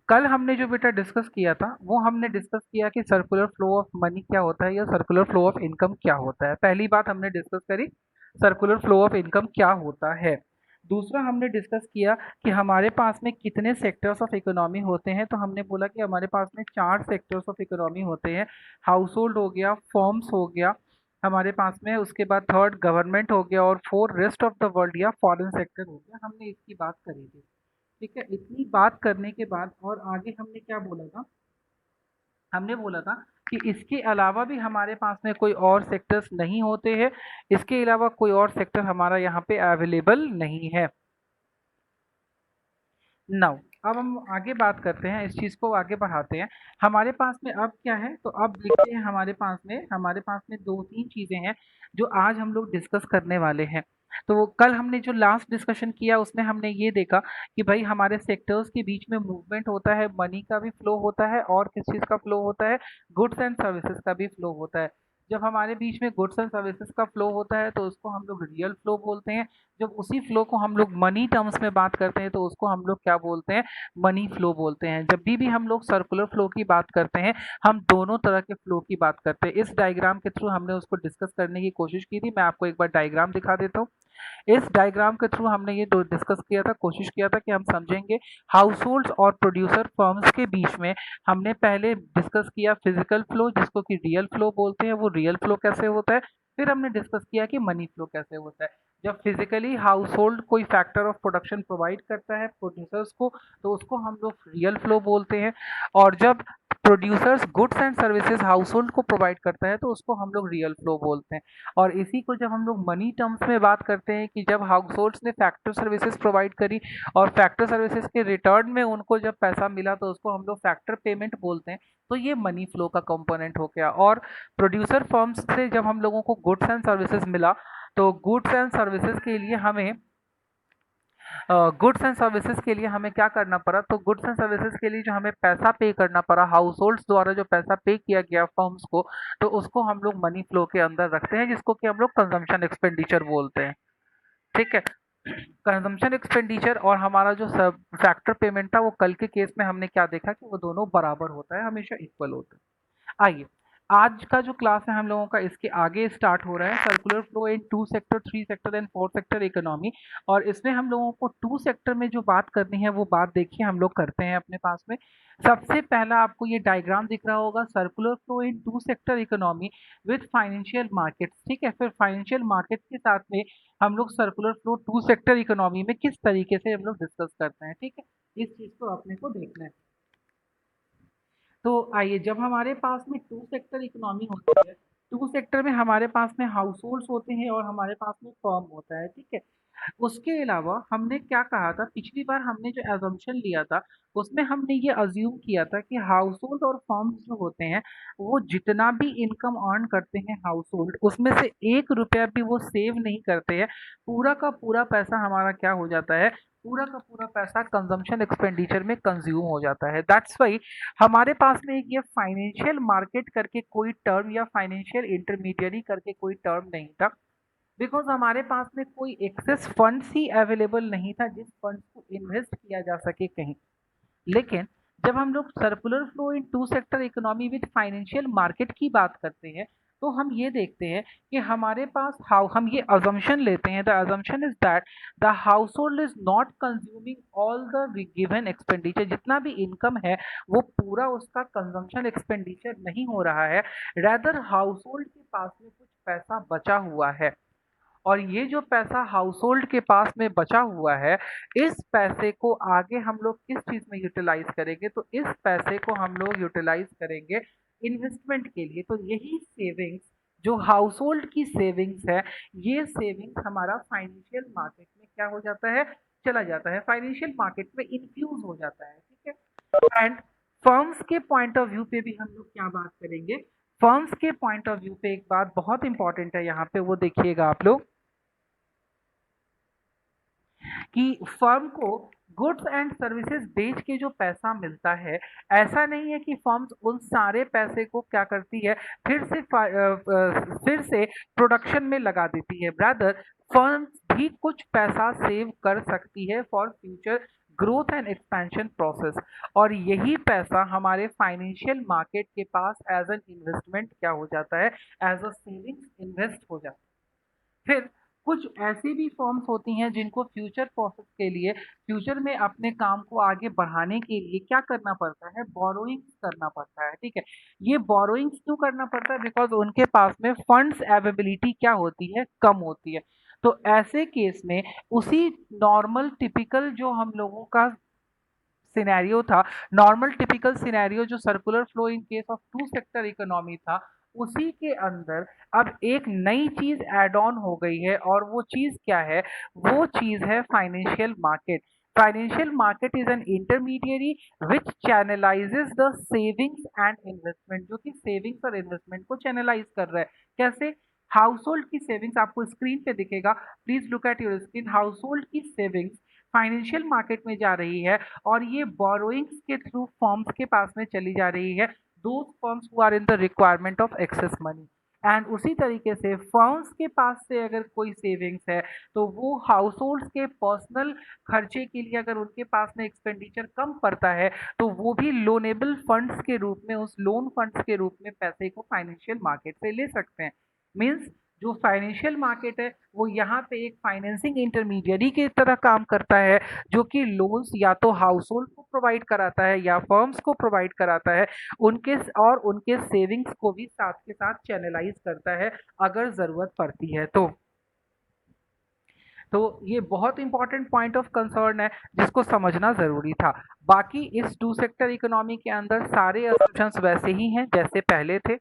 कल हमने जो बेटा डिस्कस किया था वो हमने डिस्कस किया कि सर्कुलर फ्लो ऑफ मनी क्या होता है या सर्कुलर फ्लो ऑफ इनकम क्या होता है। पहली बात हमने डिस्कस करी सर्कुलर फ्लो ऑफ इनकम क्या होता है। दूसरा हमने डिस्कस किया कि हमारे पास में कितने सेक्टर्स ऑफ इकोनॉमी होते हैं, तो हमने बोला कि हमारे पास में 4 सेक्टर्स ऑफ इकोनॉमी होते हैं। हाउस होल्ड हो गया, फर्म्स हो गया हमारे पास में, उसके बाद थर्ड गवर्नमेंट हो गया और fourth rest of the world या फॉरेन सेक्टर हो गया। हमने इसकी बात करी थी। ठीक है, इतनी बात करने के बाद और आगे हमने क्या बोला था, हमने बोला था कि इसके अलावा भी हमारे पास में कोई और सेक्टर्स नहीं होते हैं, इसके अलावा कोई और सेक्टर हमारा यहाँ पे अवेलेबल नहीं है। नाउ अब हम आगे बात करते हैं, इस चीज़ को आगे बढ़ाते हैं। हमारे पास में अब क्या है, तो अब देखते हैं हमारे पास में दो तीन चीज़ें हैं जो आज हम लोग डिस्कस करने वाले हैं। तो कल हमने जो लास्ट डिस्कशन किया उसमें हमने ये देखा कि भाई हमारे सेक्टर्स के बीच में मूवमेंट होता है, मनी का भी फ्लो होता है और किस चीज़ का फ्लो होता है, गुड्स एंड सर्विसेज का भी फ्लो होता है। जब हमारे बीच में गुड्स एंड सर्विसेज का फ्लो होता है तो उसको हम लोग रियल फ्लो बोलते हैं। जब उसी फ्लो को हम लोग मनी टर्म्स में बात करते हैं तो उसको हम लोग क्या बोलते हैं, मनी फ्लो बोलते हैं। जब भी हम लोग सर्कुलर फ्लो की बात करते हैं हम दोनों तरह के फ्लो की बात करते हैं। इस डायग्राम के थ्रू हमने उसको डिस्कस करने की कोशिश की थी। मैं आपको एक बार डायग्राम दिखा देता हूँ। इस डायग्राम के थ्रू हमने ये दो डिस्कस किया था, कोशिश किया था कि हम समझेंगे हाउस होल्ड और प्रोड्यूसर फर्म्स के बीच में। हमने पहले डिस्कस किया फिजिकल फ्लो जिसको कि रियल फ्लो बोलते हैं, वो रियल फ्लो कैसे होता है। फिर हमने डिस्कस किया कि मनी फ्लो कैसे होता है। जब फिजिकली हाउस होल्ड कोई फैक्टर ऑफ प्रोडक्शन प्रोवाइड करता है प्रोड्यूसर्स को तो उसको हम लोग रियल फ्लो बोलते हैं। और जब producers goods and services house hold को प्रोवाइड करता है तो उसको हम लोग रियल फ्लो बोलते हैं। और इसी को जब हम लोग मनी टर्म्स में बात करते हैं कि जब हाउस होल्ड्स ने फैक्टर सर्विसेज प्रोवाइड करी और फैक्टर सर्विसेज के रिटर्न में उनको जब पैसा मिला तो उसको हम लोग फैक्टर पेमेंट बोलते हैं। तो ये मनी फ्लो का कंपोनेंट हो गया। और प्रोड्यूसर फर्म्स से जब हम लोगों को गुड्स एंड सर्विसेज मिला तो गुड्स एंड सर्विसेज के लिए हमें क्या करना पड़ा, तो गुड्स एंड सर्विसेज के लिए जो हमें पैसा पे करना पड़ा हाउस होल्ड्स द्वारा, जो पैसा पे किया गया फर्म्स को, तो उसको हम लोग मनी फ्लो के अंदर रखते हैं जिसको कि हम लोग कंजम्पशन एक्सपेंडिचर बोलते हैं। ठीक है, कंजम्पशन एक्सपेंडिचर और हमारा जो सब फैक्टर पेमेंट था वो कल के केस में हमने क्या देखा कि वो दोनों बराबर होता है, हमेशा इक्वल होता है। आइए, आज का जो क्लास है हम लोगों का इसके आगे स्टार्ट हो रहा है, circular flow in 2 sector 3 sector and 4 sector economy. और इसमें हम लोगों को 2 सेक्टर में जो बात करनी है वो बात देखिए हम लोग करते हैं अपने पास में। सबसे पहला आपको ये डायग्राम दिख रहा होगा, circular flow in 2 sector economy with financial markets. ठीक है, फिर फाइनेंशियल मार्केट के साथ में हम लोग सर्कुलर फ्लो 2 सेक्टर इकोनॉमी में किस तरीके से हम लोग डिस्कस करते हैं। ठीक है, इस चीज को अपने को देखना है। तो आइए, जब हमारे पास में 2 सेक्टर इकोनॉमी होती है, 2 सेक्टर में हमारे पास में हाउस होल्ड्स होते हैं और हमारे पास में फर्म होता है। ठीक है, उसके अलावा हमने क्या कहा था, पिछली बार हमने जो एजम्पशन लिया था उसमें हमने ये अज्यूम किया था कि हाउस होल्ड और फर्म्स जो होते हैं वो जितना भी इनकम अर्न करते हैं हाउस होल्ड, उसमें से 1 रुपया भी वो सेव नहीं करते हैं। पूरा का पूरा पैसा हमारा क्या हो जाता है, पूरा का पूरा पैसा कंजम्पशन एक्सपेंडिचर में कंज्यूम हो जाता है। दैट्स वाई हमारे पास में एक ये फाइनेंशियल मार्केट करके कोई टर्म या फाइनेंशियल इंटरमीडियरी करके कोई टर्म नहीं था, बिकॉज हमारे पास में कोई एक्सेस फंड्स ही अवेलेबल नहीं था जिस फंड्स को इन्वेस्ट किया जा सके कहीं। लेकिन जब हम लोग circular flow in 2 sector economy with financial market की बात करते हैं तो हम ये देखते हैं कि हमारे पास हाउ हम ये अजम्पशन लेते हैं, the assumption is that the house hold is not consuming all the given expenditure. जितना भी इनकम है वो पूरा उसका कंजम्पशन एक्सपेंडिचर नहीं हो रहा है, रैदर हाउस होल्ड के पास में कुछ पैसा बचा हुआ है। और ये जो पैसा हाउस होल्ड के पास में बचा हुआ है, इस पैसे को आगे हम लोग किस चीज में यूटिलाइज करेंगे, तो इस पैसे को हम लोग यूटिलाइज करेंगे इन्वेस्टमेंट के लिए। तो यही सेविंग्स जो हाउस होल्ड की सेविंग्स है, ये सेविंग्स हमारा फाइनेंशियल मार्केट में क्या हो जाता है, चला जाता है, फाइनेंशियल मार्केट में इन्फ्यूज हो जाता है। ठीक है, एंड फर्म्स के पॉइंट ऑफ व्यू पे भी हम लोग क्या बात करेंगे, फर्म्स के पॉइंट ऑफ व्यू पे एक बात बहुत इंपॉर्टेंट है यहाँ पे, वो देखिएगा आप लोग कि फर्म को गुड्स एंड सर्विसेज बेच के जो पैसा मिलता है, ऐसा नहीं है कि फर्म्स उन सारे पैसे को क्या करती है, फिर से प्रोडक्शन में लगा देती है। ब्रदर, फर्म्स भी कुछ पैसा सेव कर सकती है for future growth and expansion process. और यही पैसा हमारे फाइनेंशियल मार्केट के पास एज एन इन्वेस्टमेंट क्या हो जाता है, एज अ सेविंग्स इन्वेस्ट हो जाता है। फिर कुछ ऐसी भी फॉर्म्स होती हैं जिनको फ्यूचर प्रोसेस के लिए, फ्यूचर में अपने काम को आगे बढ़ाने के लिए क्या करना पड़ता है, बोरोइंग्स करना पड़ता है। ठीक है, ये बोरोइंग्स क्यों करना पड़ता है, बिकॉज उनके पास में फंड्स अवेलेबिलिटी क्या होती है, कम होती है। तो ऐसे केस में उसी नॉर्मल टिपिकल जो हम लोगों का सिनेरियो था, नॉर्मल टिपिकल सिनेरियो जो circular flow in case of two sector economy था, उसी के अंदर अब एक नई चीज ऐड ऑन हो गई है। और वो चीज क्या है, वो चीज है financial market. Financial market is an intermediary which channelizes the savings and investment, जो कि सेविंग्स और इन्वेस्टमेंट को चैनलाइज कर रहा है। कैसे? हाउस होल्ड की सेविंग्स आपको स्क्रीन पे दिखेगा, please look at your screen. House hold की सेविंग्स फाइनेंशियल मार्केट में जा रही है और ये बोरोइंग्स के थ्रू फर्म्स के पास में चली जा रही है, those firms who are in the requirement of excess money. And उसी तरीके से फर्म्स के पास से अगर कोई सेविंग्स है तो वो हाउस होल्ड्स के पर्सनल खर्चे के लिए अगर उनके पास में एक्सपेंडिचर कम पड़ता है तो वो भी लोनेबल फंड्स के रूप में, उस लोन फंड्स के रूप में पैसे को फाइनेंशियल मार्केट से ले सकते हैं। मीन्स जो फाइनेंशियल मार्केट है वो यहाँ पे एक फाइनेंसिंग इंटरमीडियरी की तरह काम करता है, जो कि लोन्स या तो हाउस होल्ड को प्रोवाइड कराता है या फर्म्स को प्रोवाइड कराता है, उनके और उनके सेविंग्स को भी साथ के साथ चैनलाइज करता है अगर जरूरत पड़ती है तो ये बहुत इंपॉर्टेंट पॉइंट ऑफ कंसर्न है जिसको समझना जरूरी था। बाकी इस टू सेक्टर इकोनॉमी के अंदर सारे असम्पशंस वैसे ही हैं जैसे पहले थे।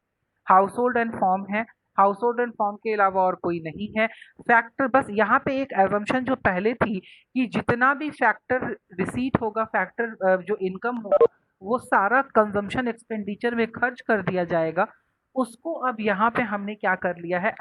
हाउस होल्ड एंड फॉर्म है, हाउस होल्ड एंड फॉर्म के अलावा और कोई नहीं है। फैक्टर बस यहाँ पे एक एजम्पशन जो पहले थी कि जितना भी फैक्टर रिसीट होगा, फैक्टर जो इनकम होगा वो सारा कंजम्पशन एक्सपेंडिचर में खर्च कर दिया जाएगा। उसको अब यहाँ पे हमने क्या कर लिया है,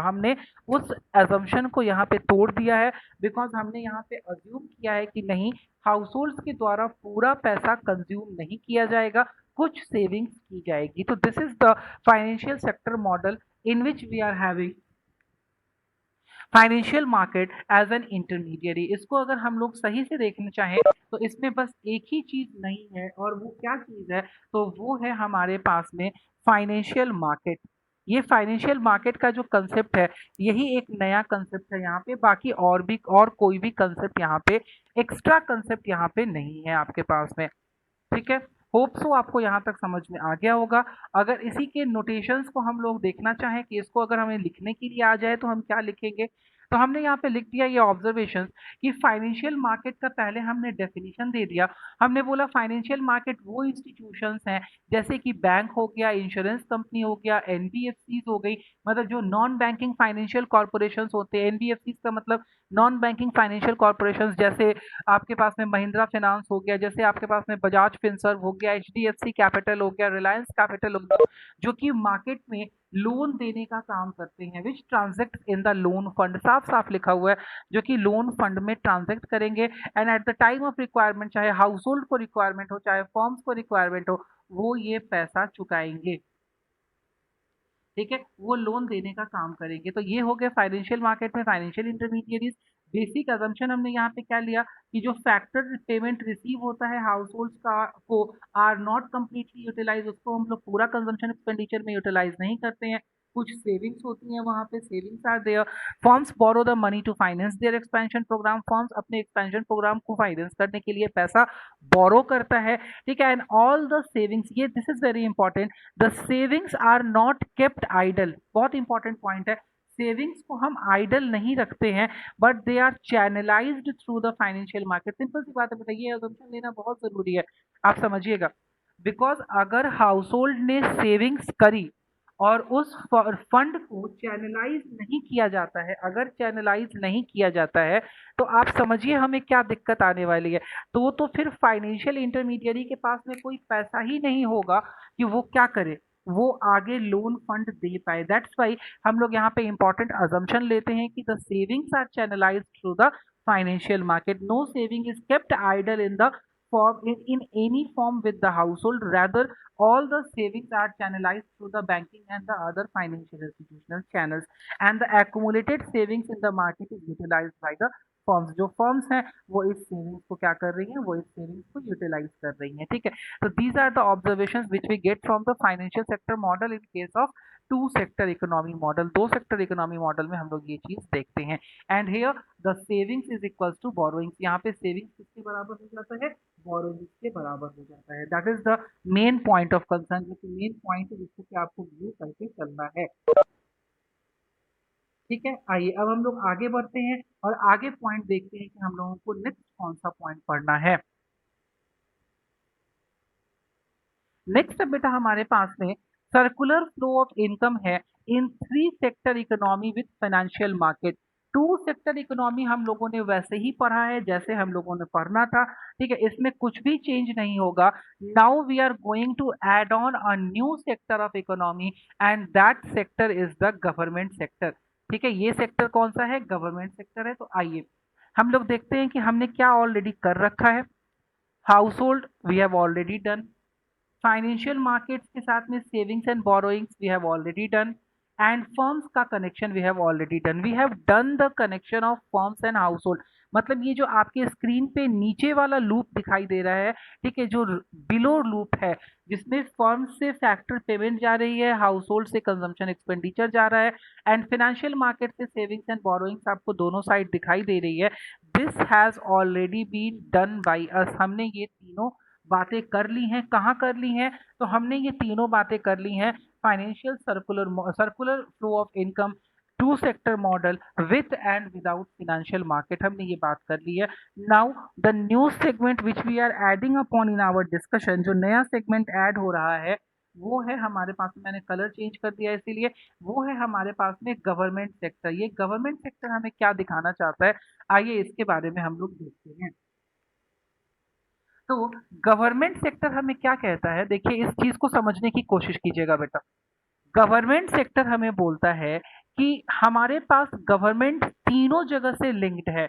हमने उस एजम्पशन को यहाँ पे तोड़ दिया है। बिकॉज हमने यहाँ पे अज्यूम किया है कि नहीं, हाउस होल्ड्स के द्वारा पूरा पैसा कंज्यूम नहीं किया जाएगा, कुछ सेविंग्स की जाएगी। तो this is the financial sector model in which we are having financial market as an intermediary. इसको अगर हम लोग सही से देखना चाहें तो इसमें बस एक ही चीज नहीं है, और वो क्या चीज है, तो वो है हमारे पास में फाइनेंशियल मार्केट। ये फाइनेंशियल मार्केट का जो कंसेप्ट है यही एक नया कंसेप्ट है यहाँ पे, बाकी और भी और कोई भी कंसेप्ट यहाँ पे, एक्स्ट्रा कंसेप्ट यहाँ पे नहीं है आपके पास में। ठीक है, होप सो आपको यहाँ तक समझ में आ गया होगा। अगर इसी के नोटेशंस को हम लोग देखना चाहें कि इसको अगर हमें लिखने के लिए आ जाए तो हम क्या लिखेंगे, तो हमने यहाँ पे लिख दिया ये ऑब्जर्वेशन कि फाइनेंशियल मार्केट का पहले हमने डेफिनेशन दे दिया। हमने बोला फाइनेंशियल मार्केट वो इंस्टीट्यूशंस हैं जैसे कि बैंक हो गया, इंश्योरेंस कंपनी हो गया, एनबीएफसीज हो गई, मतलब जो नॉन बैंकिंग फाइनेंशियल कॉर्पोरेशन होते हैं। एनबीएफसीज का मतलब नॉन बैंकिंग फाइनेंशियल कॉर्पोरेशन, जैसे आपके पास में महिंद्रा फाइनेंस हो गया, जैसे आपके पास में बजाज फिनसर्व हो गया, एचडीएफसी कैपिटल हो गया, रिलायंस कैपिटल हो गया, जो कि मार्केट में लोन देने का काम करते हैं, which transact in the loan fund. साफ साफ लिखा हुआ है, जो कि लोन फंड में ट्रांजेक्ट करेंगे and at the time of requirement, चाहे हाउस होल्ड को रिक्वायरमेंट हो चाहे फर्म्स को रिक्वायरमेंट हो, वो ये पैसा चुकाएंगे। ठीक है, वो लोन देने का काम करेंगे। तो ये हो गया फाइनेंशियल मार्केट में फाइनेंशियल इंटरमीडियरीज। बेसिक अजम्पशन हमने यहाँ पे क्या लिया कि जो फैक्टर पेमेंट रिसीव होता है हाउस होल्ड का को आर नॉट कंप्लीटली यूटिलाइज, उसको हम लोग पूरा कंजम्पशन एक्सपेंडिचर में यूटिलाइज नहीं करते हैं, कुछ सेविंग्स होती हैं वहां पे, savings are there. Firms borrow the money to finance their expansion programme, firms अपने एक्सपेंशन प्रोग्राम को फाइनेंस करने के लिए पैसा बोरो करता है। ठीक है, एंड ऑल द सेविंग्स, ये this is very important, the savings are not kept idle. बहुत इंपॉर्टेंट पॉइंट है, सेविंग्स को हम आइडल नहीं रखते हैं, but they are channelised through the financial market. Simple सी बात है, बताइए, assumption लेना बहुत जरूरी है, आप समझिएगा। बिकॉज अगर हाउस होल्ड ने सेविंग्स करी और उस फंड को चैनलाइज नहीं किया जाता है, अगर चैनलाइज नहीं किया जाता है तो आप समझिए हमें क्या दिक्कत आने वाली है। तो फिर फाइनेंशियल इंटरमीडियरी के पास में कोई पैसा ही नहीं होगा कि वो क्या करे, वो आगे लोन फंड दे पाए। दैट्स वाई हम लोग यहाँ पे इंपॉर्टेंट अजम्पशन लेते हैं कि the savings are channelised through the financial market. No saving is kept idle in the in any form with the household. Rather, all the savings are channelized through the banking and the other financial institutional channels, and the accumulated savings in the market is utilized by the firms, जो firms हैं वो इस savings को क्या कर रही हैं, वो इस सेविंग्स को यूटिलाइज कर रही हैं, ठीक है। तो these are the observations which we get from the financial sector model in case of two sector economy model. दो सेक्टर इकोनॉमी मॉडल में हम लोग ये चीज देखते हैं। And here the savings is equals to borrowings, यहाँ पे सेविंग्स किसके बराबर हो जाता है, बोरोइंग्स के बराबर हो जाता है। That is the main point of concern, जो कि मेन पॉइंट है जिसको कि आपको व्यू करके चलना है, ठीक है। आइए अब हम लोग आगे बढ़ते हैं और आगे पॉइंट देखते हैं कि हम लोगों को नेक्स्ट कौन सा पॉइंट पढ़ना है। नेक्स्ट बेटा हमारे पास में सर्कुलर फ्लो ऑफ इनकम है in three sector economy with financial market. Two sector economy हम लोगों ने वैसे ही पढ़ा है जैसे हम लोगों ने पढ़ना था, ठीक है, इसमें कुछ भी चेंज नहीं होगा। Now we are going to add on a new sector of economy and that sector is the government sector, ठीक है। ये सेक्टर कौन सा है, गवर्नमेंट सेक्टर है। तो आइए हम लोग देखते हैं कि हमने क्या ऑलरेडी कर रखा है। Household we have already done, financial markets के साथ में savings and borrowings we have already done, and firms का connection we have already done. We have done the connection of firms and household. मतलब ये जो आपके screen पे नीचे वाला लूप दिखाई दे रहा है, ठीक है, जो बिलो लूप है जिसमें फर्म से फैक्टर पेमेंट जा रही है, हाउस होल्ड से कंजम्पशन एक्सपेंडिचर जा रहा है, एंड फाइनेंशियल मार्केट से सेविंग्स एंड बोरोइंग्स आपको दोनों साइड दिखाई दे रही है। This has already been done by us. हमने ये तीनों बातें कर ली हैं। कहाँ कर ली हैं, तो हमने ये तीनों बातें कर ली हैं financial circular flow of income, two sector model with and without financial market, हमने ये बात कर ली है। Now the new segment which we are adding upon in our discussion, जो नया सेगमेंट ऐड हो रहा है वो है हमारे पास में, मैंने कलर चेंज कर दिया इसीलिए, वो है हमारे पास में गवर्नमेंट सेक्टर। ये गवर्नमेंट सेक्टर हमें क्या दिखाना चाहता है, आइए इसके बारे में हम लोग देखते हैं। तो गवर्नमेंट सेक्टर हमें क्या कहता है, देखिए इस चीज को समझने की कोशिश कीजिएगा बेटा। गवर्नमेंट सेक्टर हमें बोलता है कि हमारे पास गवर्नमेंट तीनों जगह से लिंक्ड है,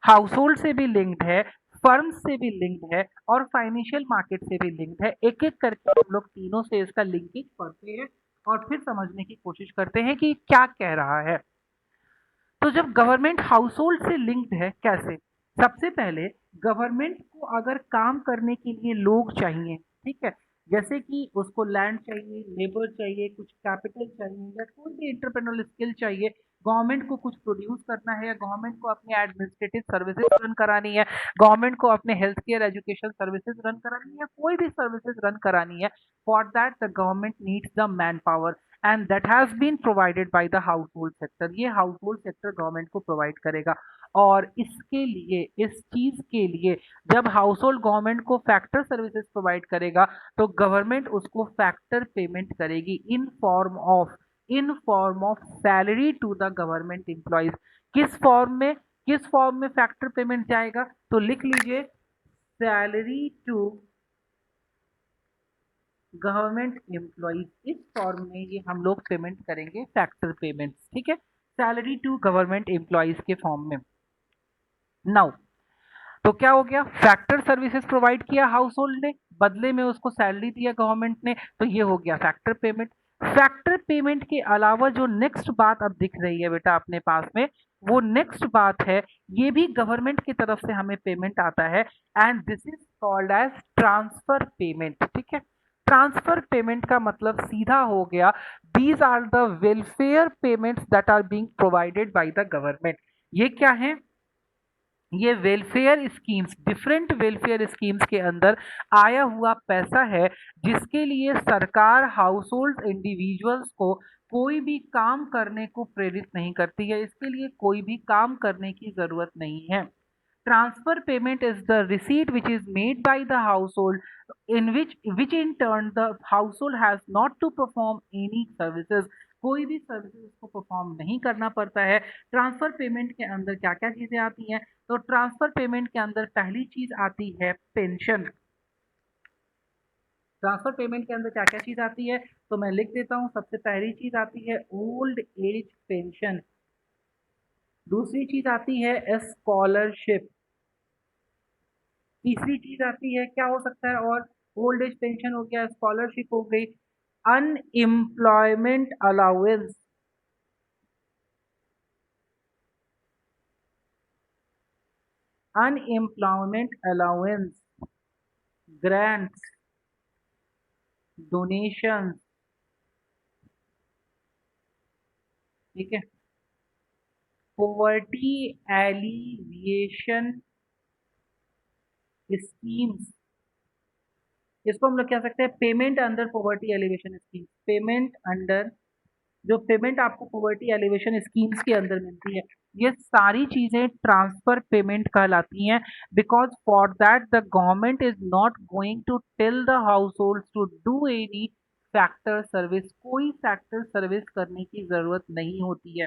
हाउस होल्ड से भी लिंक्ड है, फर्म से भी लिंक्ड है, और फाइनेंशियल मार्केट से भी लिंक्ड है। एक एक करके हम लोग तीनों से इसका लिंकेज पढ़ते हैं और फिर समझने की कोशिश करते हैं कि क्या कह रहा है। तो जब गवर्नमेंट हाउस होल्ड से लिंक्ड है, कैसे, सबसे पहले गवर्नमेंट को अगर काम करने के लिए लोग चाहिए, ठीक है, जैसे कि उसको लैंड चाहिए, लेबर चाहिए, कुछ कैपिटल चाहिए, या कोई भी इंटरप्रेन्योरल स्किल चाहिए, गवर्नमेंट को कुछ प्रोड्यूस करना है, या गवर्नमेंट को अपनी एडमिनिस्ट्रेटिव सर्विसेज रन करानी है, गवर्नमेंट को अपने health care education services run करानी है, या कोई भी सर्विसेज रन करानी है, for that the government needs the manpower and that has been provided by the household sector. ये हाउस होल्ड सेक्टर गवर्नमेंट को प्रोवाइड करेगा। और इसके लिए, इस चीज के लिए, जब हाउस होल्ड गवर्नमेंट को फैक्टर सर्विसेज प्रोवाइड करेगा तो गवर्नमेंट उसको फैक्टर पेमेंट करेगी in form of salary to the government employees. किस फॉर्म में फैक्टर पेमेंट जाएगा, तो लिख लीजिए सैलरी टू गवर्नमेंट एम्प्लॉइज। इस फॉर्म में ये हम लोग पेमेंट करेंगे फैक्टर पेमेंट्स, ठीक है, सैलरी टू गवर्नमेंट एम्प्लॉइज के फॉर्म में। नाउ तो क्या हो गया, फैक्टर सर्विसेज प्रोवाइड किया हाउस होल्ड ने, बदले में उसको सैलरी दिया गवर्नमेंट ने, तो ये हो गया फैक्टर पेमेंट। फैक्टर पेमेंट के अलावा जो नेक्स्ट बात अब दिख रही है बेटा अपने पास में, वो नेक्स्ट बात है, ये भी गवर्नमेंट की तरफ से हमें पेमेंट आता है, and this is called as transfer payment, ठीक है। ट्रांसफर पेमेंट का मतलब सीधा हो गया, these are the welfare payments that are being provided by the government. ये क्या है, ये welfare schemes, different welfare schemes के अंदर आया हुआ पैसा है, जिसके लिए सरकार हाउस होल्ड इंडिविजुअल्स को कोई भी काम करने को प्रेरित नहीं करती है, इसके लिए कोई भी काम करने की जरूरत नहीं है। Transfer payment is the receipt which is made by the household, in which in turn the household has not to perform any services, कोई भी सर्विसेज उसको परफॉर्म नहीं करना पड़ता है। ट्रांसफर पेमेंट के अंदर क्या क्या चीजें आती हैं, तो ट्रांसफर पेमेंट के अंदर पहली चीज आती है पेंशन। ट्रांसफर पेमेंट के अंदर क्या क्या चीज आती है, तो मैं लिख देता हूं, सबसे पहली चीज आती है ओल्ड एज पेंशन, दूसरी चीज आती है स्कॉलरशिप, तीसरी चीज आती है, क्या हो सकता है, और ओल्ड एज पेंशन हो गया, स्कॉलरशिप हो गई, unemployment allowance, unemployment allowance, grants, donation, ठीक है, पॉवर्टी एलिविएशन स्कीम्स, इसको हम लोग कह सकते हैं payment under poverty alleviation scheme. Payment under, जो पेमेंट आपको पॉवर्टी एलिवेशन स्कीम्स के अंदर मिलती है, ये सारी चीजें ट्रांसफर पेमेंट कहलाती हैं। Because for that the government is not going to tell the household to do any factor service, कोई फैक्टर सर्विस करने की जरूरत नहीं होती है।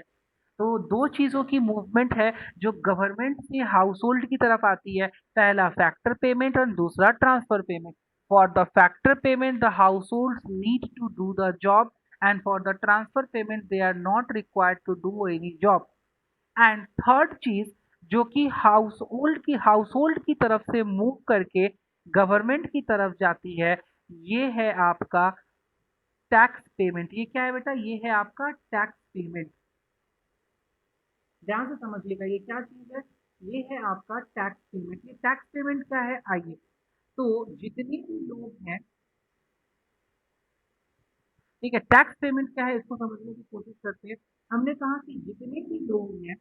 तो दो चीजों की मूवमेंट है जो गवर्नमेंट से हाउस होल्ड की तरफ आती है, पहला फैक्टर पेमेंट और दूसरा transfer payment. For the factor payment the household need to do the job, and for the transfer payment they are not required to do any job। And third चीज जो कि house hold की तरफ से move करके government की तरफ जाती है, ये है आपका टैक्स पेमेंट। ये क्या है बेटा? ये है आपका टैक्स पेमेंट। ध्यान से समझिएगा ये क्या चीज है। ये है आपका टैक्स पेमेंट। ये टैक्स पेमेंट क्या है, आइए। तो जितने भी लोग हैं, ठीक है, टैक्स पेमेंट क्या है इसको समझने की कोशिश करते हैं। हमने कहा कि जितने भी लोग हैं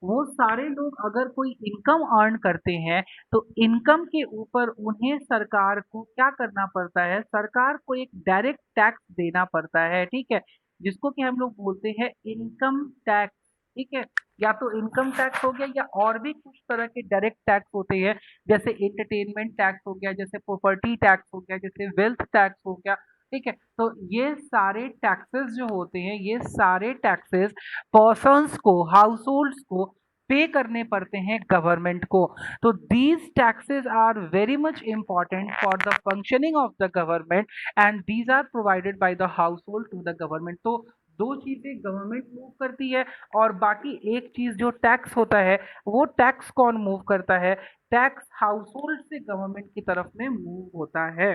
वो सारे लोग अगर कोई इनकम अर्न करते हैं तो इनकम के ऊपर उन्हें सरकार को क्या करना पड़ता है, सरकार को एक डायरेक्ट टैक्स देना पड़ता है, ठीक है, जिसको कि हम लोग बोलते हैं इनकम टैक्स। ठीक है, या तो इनकम टैक्स हो गया या और भी कुछ तरह के डायरेक्ट टैक्स होते हैं, जैसे एंटरटेनमेंट टैक्स हो गया, जैसे प्रॉपर्टी टैक्स हो गया, जैसे वेल्थ टैक्स हो गया। ठीक है, तो ये सारे टैक्सेस जो होते हैं, ये सारे टैक्सेस पर्सन्स को, हाउस होल्ड्स को पे करने पड़ते हैं गवर्नमेंट को। तो these taxes are very much important for the functioning of the government and these are provided by the household to the government. तो दो चीजें गवर्नमेंट मूव करती है और बाकी एक चीज जो टैक्स होता है वो टैक्स कौन मूव करता है, टैक्स हाउस होल्ड से गवर्नमेंट की तरफ में मूव होता है।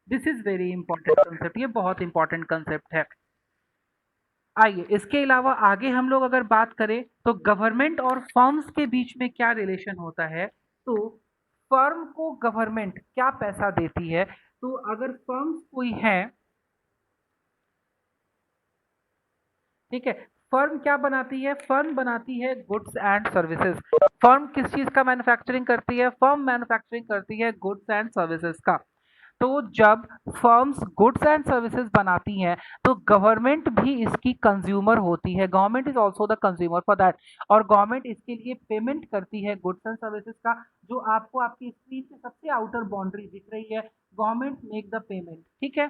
This is very important concept, ये बहुत इंपॉर्टेंट कंसेप्ट है। आइए इसके अलावा आगे हम लोग अगर बात करें तो गवर्नमेंट और फर्म्स के बीच में क्या रिलेशन होता है। तो फर्म को गवर्नमेंट क्या पैसा देती है, तो अगर फर्म्स कोई है, ठीक है, फर्म क्या बनाती है, फर्म बनाती है गुड्स एंड सर्विसेज। फर्म किस चीज का मैन्युफैक्चरिंग करती है, फर्म मैन्युफैक्चरिंग करती है गुड्स एंड सर्विसेज का। तो जब फर्म्स गुड्स एंड सर्विसेज बनाती हैं तो गवर्नमेंट भी इसकी कंज्यूमर होती है, government is also the consumer for that, और गवर्नमेंट इसके लिए पेमेंट करती है गुड्स एंड सर्विसेज का। जो आपको आपकी स्क्रीन से सबसे आउटर बाउंड्री दिख रही है, गवर्नमेंट मेक द पेमेंट, ठीक है।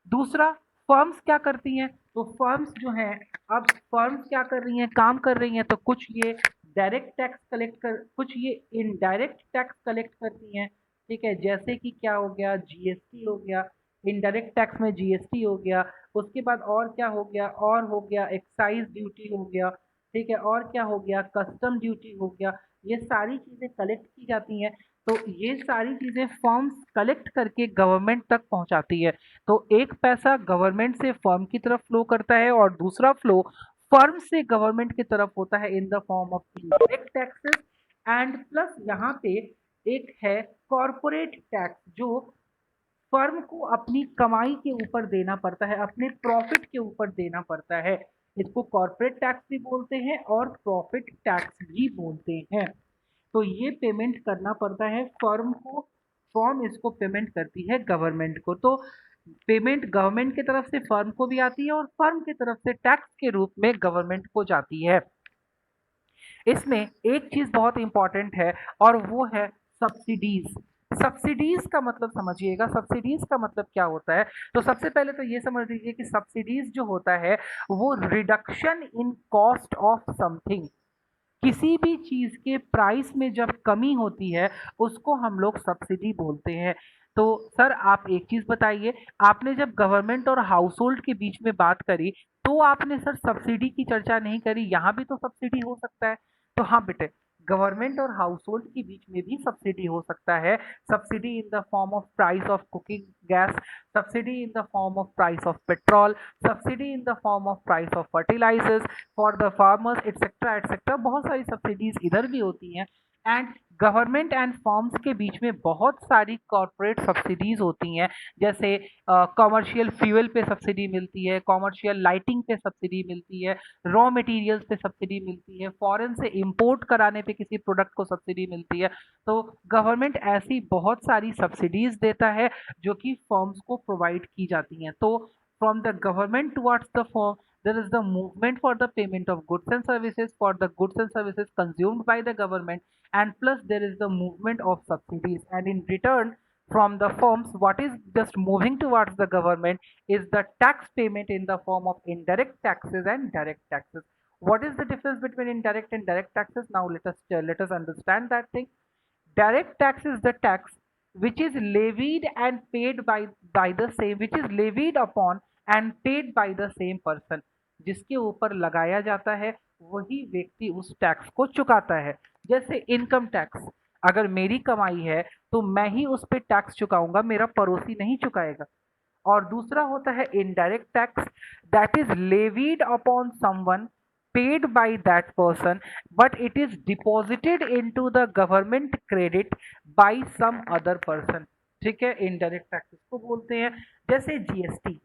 दूसरा, फर्म्स क्या करती हैं, तो फर्म्स जो हैं, अब फर्म्स क्या कर रही हैं, काम कर रही हैं, तो कुछ ये डायरेक्ट टैक्स कलेक्ट कर, कुछ ये इनडायरेक्ट टैक्स कलेक्ट करती हैं, ठीक है, जैसे कि क्या हो गया, जीएसटी हो गया, इनडायरेक्ट टैक्स में जीएसटी हो गया। उसके बाद और क्या हो गया, और हो गया एक्साइज ड्यूटी हो गया, ठीक है, और क्या हो गया, कस्टम ड्यूटी हो गया। ये सारी चीजें कलेक्ट की जाती हैं। तो ये सारी चीजें फर्म्स कलेक्ट करके गवर्नमेंट तक पहुंचाती है। तो एक पैसा गवर्नमेंट से फर्म की तरफ फ्लो करता है और दूसरा फ्लो फर्म से गवर्नमेंट की तरफ होता है इन the form of indirect taxes. And plus यहाँ पे एक है कॉरपोरेट टैक्स, जो फर्म को अपनी कमाई के ऊपर देना पड़ता है, अपने प्रॉफिट के ऊपर देना पड़ता है। इसको कॉरपोरेट टैक्स भी बोलते हैं और प्रॉफिट टैक्स भी बोलते हैं। तो ये पेमेंट करना पड़ता है फर्म को, फर्म इसको पेमेंट करती है गवर्नमेंट को। तो पेमेंट गवर्नमेंट की तरफ से फर्म को भी आती है और फर्म की तरफ से टैक्स के रूप में गवर्नमेंट को जाती है। इसमें एक चीज बहुत इंपॉर्टेंट है और वो है सब्सिडीज। सब्सिडीज का मतलब समझिएगा, सब्सिडीज का मतलब क्या होता है। तो सबसे पहले तो ये समझ लीजिए कि सब्सिडीज जो होता है वो reduction in cost of something, किसी भी चीज के प्राइस में जब कमी होती है उसको हम लोग सब्सिडी बोलते हैं। तो सर आप एक चीज बताइए, आपने जब गवर्नमेंट और हाउस होल्ड के बीच में बात करी तो आपने सर सब्सिडी की चर्चा नहीं करी, यहाँ भी तो सब्सिडी हो सकता है। तो हाँ बेटे, गवर्नमेंट और हाउस होल्ड के बीच में भी सब्सिडी हो सकता है, subsidy in the form of price of cooking gas, subsidy in the form of price of petrol, subsidy in the form of price of fertilisers for the farmers etcetera etcetera, बहुत सारी subsidies इधर भी होती हैं। And government and firms के बीच में बहुत सारी कॉर्पोरेट सब्सिडीज होती हैं, जैसे कॉमर्शियल फ्यूल पे सब्सिडी मिलती है, कॉमर्शियल लाइटिंग पे सब्सिडी मिलती है, रॉ मटेरियल्स पे सब्सिडी मिलती है, फॉरेन से इंपोर्ट कराने पे किसी प्रोडक्ट को सब्सिडी मिलती है। तो गवर्नमेंट ऐसी बहुत सारी सब्सिडीज देता है जो कि फर्म्स को प्रोवाइड की जाती हैं। तो from the government towards the firm there is the movement for the payment of goods and services for the goods and services consumed by the government, and plus there is the movement of subsidies, and in return from the firms what is just moving towards the government is the tax payment in the form of indirect taxes and direct taxes. What is the difference between indirect and direct taxes? Now let us understand that thing. Direct tax is the tax which is levied and paid by the same, which is levied upon and paid by the same person. जिसके ऊपर लगाया जाता है वही व्यक्ति उस tax को चुकाता है। जैसे इनकम टैक्स, अगर मेरी कमाई है तो मैं ही उस पे टैक्स चुकाऊंगा, मेरा पड़ोसी नहीं चुकाएगा। और दूसरा होता है indirect tax, that is levied upon someone, paid by that person, but it is deposited into the government credit by some other person। ठीक है, इनडायरेक्ट टैक्सेस को बोलते हैं। जैसे जीएसटी,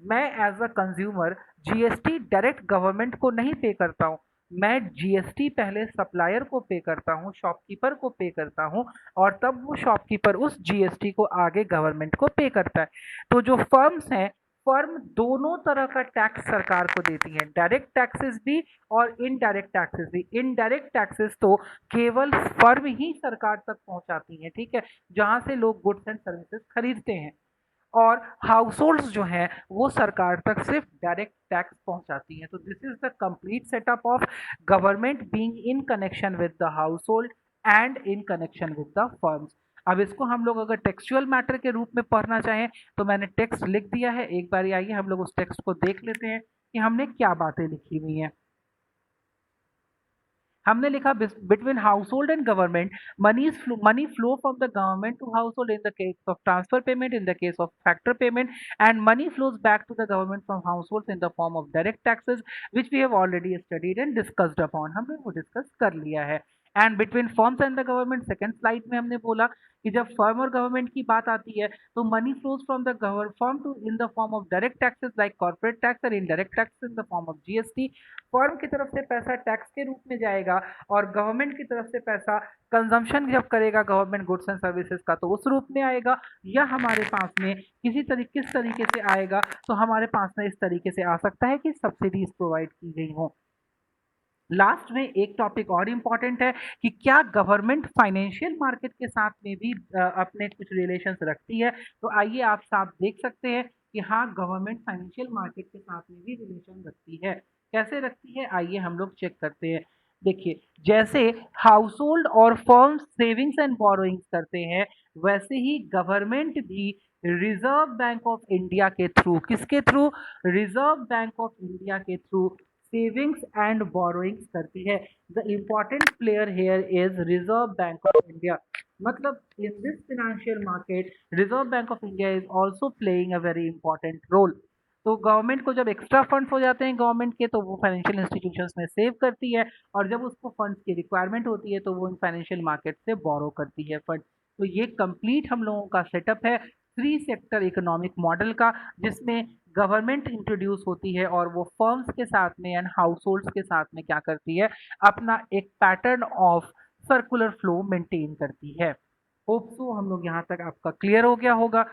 मैं as a consumer GST direct government को नहीं पे करता हूँ, मैं जीएसटी पहले सप्लायर को पे करता हूँ, शॉपकीपर को पे करता हूँ, और तब वो शॉपकीपर उस जीएसटी को आगे गवर्नमेंट को पे करता है। तो जो फर्म्स हैं, फर्म दोनों तरह का टैक्स सरकार को देती है, डायरेक्ट टैक्सेस भी और इनडायरेक्ट टैक्सेस भी। इनडायरेक्ट टैक्सेस तो केवल फर्म ही सरकार तक पहुंचाती है, ठीक है, जहां से लोग गुड्स एंड सर्विसेज खरीदते हैं। और हाउस होल्ड्स जो हैं वो सरकार तक सिर्फ डायरेक्ट टैक्स पहुंचाती हैं। तो this is the complete setup of government being in connection with the household and in connection with the firms. अब इसको हम लोग अगर टेक्सचुअल मैटर के रूप में पढ़ना चाहें तो मैंने टेक्स्ट लिख दिया है, एक बार आइए हम लोग उस टेक्स्ट को देख लेते हैं कि हमने क्या बातें लिखी हुई हैं। हमने लिखा between household and government money flow from the government to household in the case of transfer payment, in the case of factor payment, and money flows back to the government from household in the form of direct taxes which we have already studied and discussed upon. हमने वो discuss कर लिया है। And between firms and the government, second slide में हमने बोला कि जब फर्म और गवर्नमेंट की बात आती है तो money flows from the firm to in the form of direct taxes like corporate tax और indirect tax in the form of GST. Firm की तरफ से पैसा टैक्स के रूप में जाएगा और गवर्नमेंट की तरफ से पैसा कंजम्पशन जब करेगा गवर्नमेंट गुड्स एंड सर्विसेज का तो उस रूप में आएगा, या हमारे पास में किस तरीके से आएगा, तो हमारे पास में इस तरीके से आ सकता है कि सब्सिडीज प्रोवाइड की गई हो। लास्ट में एक टॉपिक और इम्पॉर्टेंट है कि क्या गवर्नमेंट फाइनेंशियल मार्केट के साथ में भी अपने कुछ रिलेशंस रखती है। तो आइए आप साथ देख सकते हैं कि हाँ, गवर्नमेंट फाइनेंशियल मार्केट के साथ में भी रिलेशन रखती है। कैसे रखती है, आइए हम लोग चेक करते हैं। देखिए, जैसे हाउस होल्ड और फर्म सेविंग्स एंड बोरोइंग्स करते हैं, वैसे ही गवर्नमेंट भी रिजर्व बैंक ऑफ इंडिया के थ्रू, किसके through, Reserve Bank of India के थ्रू सेविंग्स एंड बोरोइंग्स करती है। The important player here is Reserve Bank of India. मतलब in this financial market Reserve Bank of India is also playing a very important role. तो government को जब extra funds हो जाते हैं government के, तो वो फाइनेंशियल इंस्टीट्यूशंस में सेव करती है, और जब उसको फंड्स की रिक्वायरमेंट होती है तो वो इन फाइनेंशियल मार्केट से बोरो करती है फंड। तो ये कंप्लीट हम लोगों का सेटअप है थ्री सेक्टर इकोनॉमिक मॉडल का, जिसमें गवर्नमेंट इंट्रोड्यूस होती है और वो फर्म्स के साथ में एंड हाउस होल्ड्स के साथ में क्या करती है, अपना एक pattern of circular flow maintain करती है। होप सो हम लोग यहाँ तक आपका क्लियर हो गया होगा।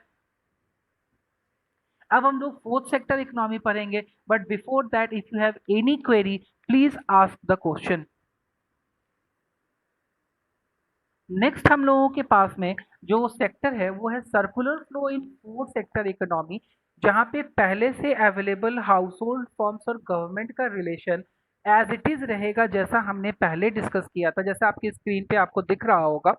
अब हम लोग फोर्थ सेक्टर इकोनॉमी पढ़ेंगे, but before that if you have any query please ask the question. Next हम लोगों के पास में जो सेक्टर है वो है circular flow in fourth sector economy, जहां पे पहले से अवेलेबल हाउस होल्ड फर्म्स और गवर्नमेंट का रिलेशन एज इट इज रहेगा, जैसा हमने पहले डिस्कस किया था, जैसा आपकी स्क्रीन पे आपको दिख रहा होगा।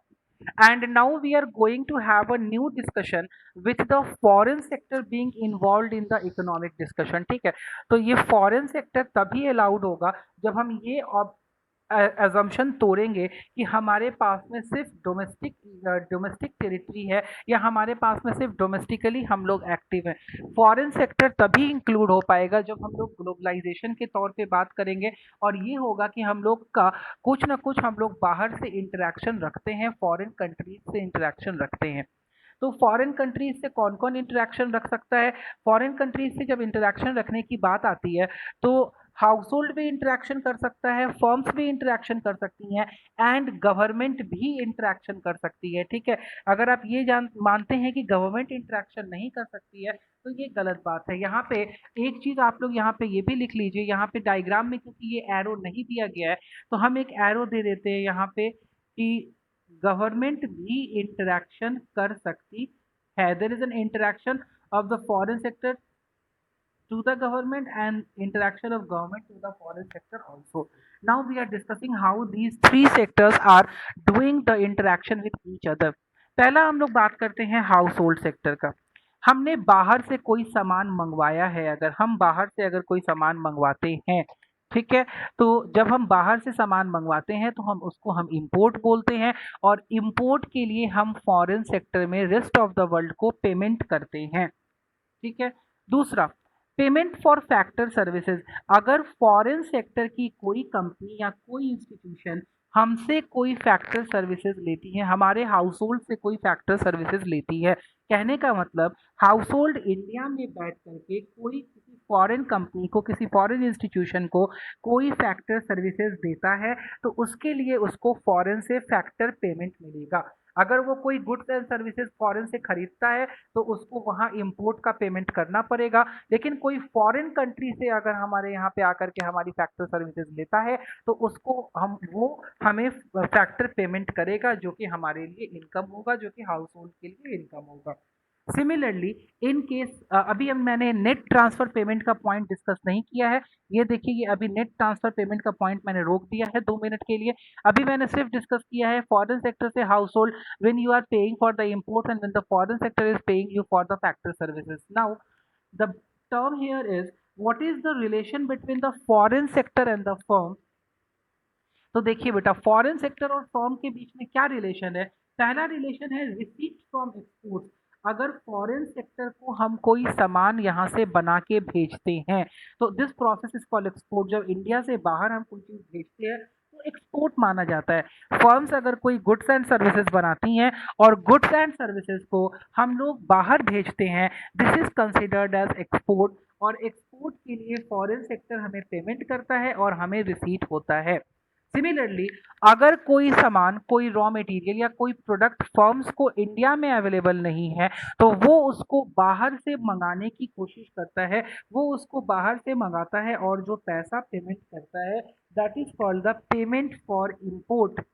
And now we are going to have a new discussion with the foreign sector being involved in the economic discussion. ठीक है, तो ये फॉरेन सेक्टर तभी अलाउड होगा जब हम ये एजम्पशन तोड़ेंगे कि हमारे पास में सिर्फ डोमेस्टिक टेरिटरी है या हमारे पास में सिर्फ डोमेस्टिकली हम लोग एक्टिव हैं। फॉरेन सेक्टर तभी इंक्लूड हो पाएगा जब हम लोग ग्लोबलाइजेशन के तौर पे बात करेंगे, और ये होगा कि हम लोग का कुछ ना कुछ हम लोग बाहर से इंटरेक्शन रखते हैं, फॉरेन कंट्रीज से इंटरेक्शन रखते हैं। तो फॉरेन कंट्रीज से कौन कौन इंटरेक्शन रख सकता है? फॉरेन कंट्रीज से जब इंटरेक्शन रखने की बात आती है तो हाउस होल्ड भी इंटरेक्शन कर सकता है, फर्म्स भी इंटरेक्शन कर सकती हैं, एंड गवर्नमेंट भी इंटरेक्शन कर सकती है। ठीक है, अगर आप ये जान मानते हैं कि गवर्नमेंट इंटरेक्शन नहीं कर सकती है तो ये गलत बात है। यहाँ पे एक चीज आप लोग यहाँ पे ये भी लिख लीजिए, यहाँ पे डायग्राम में क्योंकि ये एरो नहीं दिया गया है तो हम एक एरो दे देते हैं यहाँ पे कि गवर्नमेंट भी इंटरेक्शन कर सकती है। There is an interaction of the foreign sector to the government and interaction of government to the foreign sector also. Now we are discussing how these three sectors are doing the interaction with each other. पहला हम लोग बात करते हैं house hold sector का। हमने बाहर से कोई सामान मंगवाया है, अगर हम बाहर से अगर कोई सामान मंगवाते हैं, ठीक है, तो जब हम बाहर से सामान मंगवाते हैं तो हम इंपोर्ट बोलते हैं, और इंपोर्ट के लिए हम फॉरेन सेक्टर में रेस्ट ऑफ द वर्ल्ड को पेमेंट करते हैं। ठीक है, दूसरा पेमेंट फॉर फैक्टर सर्विसेज। अगर फॉरेन सेक्टर की कोई कंपनी या कोई इंस्टीट्यूशन हमसे कोई फैक्टर सर्विसेज लेती है, हमारे हाउस होल्ड से कोई फैक्टर सर्विसेज लेती है, कहने का मतलब हाउस होल्ड इंडिया में बैठ करके कोई किसी फॉरेन कंपनी को, किसी फॉरेन इंस्टीट्यूशन को कोई फैक्टर सर्विसेज देता है तो उसके लिए उसको फॉरेन से फैक्टर पेमेंट मिलेगा। अगर वो कोई गुड्स एंड सर्विसेज फॉरेन से खरीदता है तो उसको वहाँ इंपोर्ट का पेमेंट करना पड़ेगा, लेकिन कोई फॉरेन कंट्री से अगर हमारे यहाँ पे आकर के हमारी फैक्टर सर्विसेज लेता है तो उसको वो हमें फैक्टर पेमेंट करेगा, जो कि हमारे लिए इनकम होगा, जो कि हाउस होल्ड के लिए इनकम होगा। सिमिलरली इन केस अभी मैंने नेट ट्रांसफर पेमेंट का पॉइंट डिस्कस नहीं किया है, ये देखिए ये अभी नेट ट्रांसफर पेमेंट का पॉइंट मैंने रोक दिया है 2 मिनट के लिए। अभी मैंने सिर्फ डिस्कस किया है फॉरेन सेक्टर से house hold when you are paying for the imports and when the foreign sector is paying you for the factor services. Now the term here is what is the relation between the foreign sector and the firm? तो देखिए बेटा, foreign sector और firm के बीच में क्या relation है? पहला relation है रिसीट फ्रॉम एक्सपोर्ट। अगर फॉरेन सेक्टर को हम कोई सामान यहाँ से बना के भेजते हैं तो this process is called export. जब इंडिया से बाहर हम कोई चीज भेजते हैं तो एक्सपोर्ट माना जाता है। फर्म्स अगर कोई गुड्स एंड सर्विसेज बनाती हैं और गुड्स एंड सर्विसेज को हम लोग बाहर भेजते हैं, this is considered as export, और एक्सपोर्ट के लिए फॉरेन सेक्टर हमें पेमेंट करता है और हमें रिसीट होता है। सिमिलरली अगर कोई सामान, कोई रॉ मटेरियल या कोई प्रोडक्ट फर्म्स को इंडिया में अवेलेबल नहीं है तो वो उसको बाहर से मंगाने की कोशिश करता है, वो उसको बाहर से मंगाता है और जो पैसा पेमेंट करता है that is called the payment for import.